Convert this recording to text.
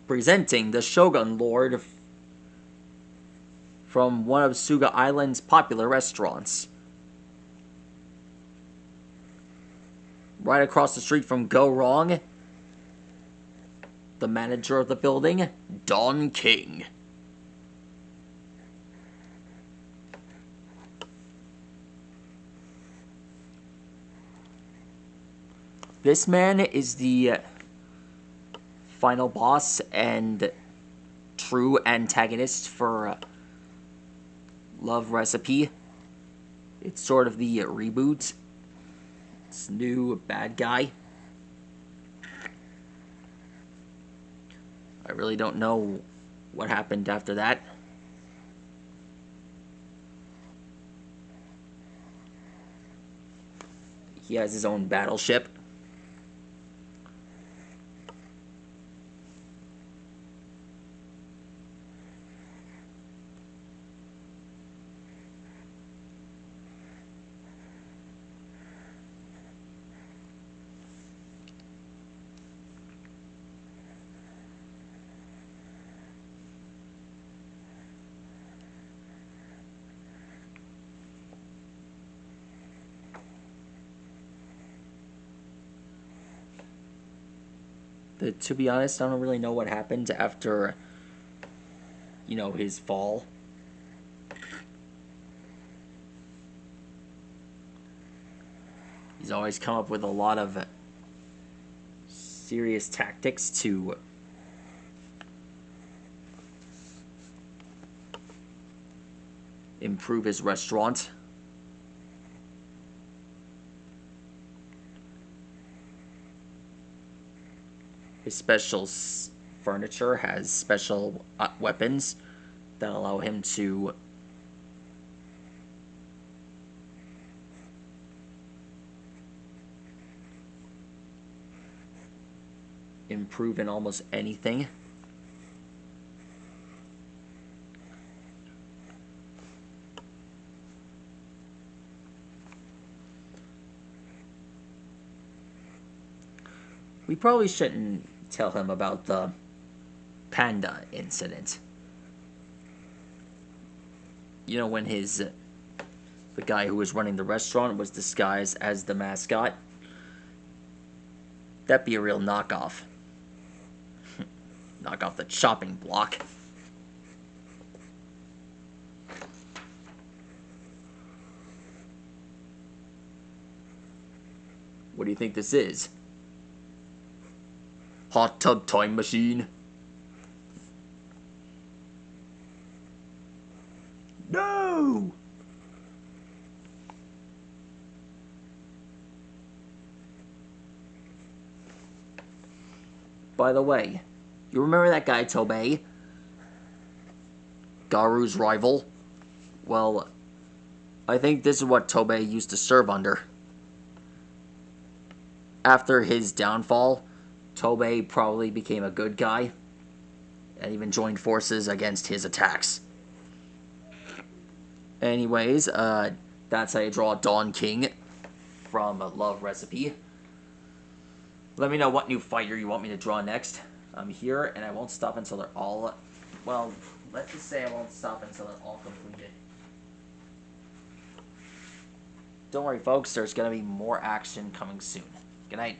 Presenting the Shogun Lord from one of Suga Island's popular restaurants. Right across the street from Go Wrong, the manager of the building, Don King. This man is the final boss and true antagonist for Love Recipe. It's sort of the reboot. It's new bad guy. I really don't know what happened after that. He has his own battleship. To be honest, I don't really know what happened after, his fall. He's always come up with a lot of serious tactics to improve his restaurant. His special furniture has special weapons that allow him to improve in almost anything. We probably shouldn't tell him about the panda incident. When the guy who was running the restaurant was disguised as the mascot. That'd be a real knockoff. Knock off the chopping block. What do you think this is? Hot tub time machine? No! By the way, you remember that guy Tobei? Garu's rival? Well, I think this is what Tobei used to serve under. After his downfall, Tobei probably became a good guy and even joined forces against his attacks. Anyways, that's how you draw Don King from Love Recipe. Let me know what new fighter you want me to draw next. I'm here, and I won't stop until they're all... Well, let's just say I won't stop until they're all completed. Don't worry, folks. There's going to be more action coming soon. Good night.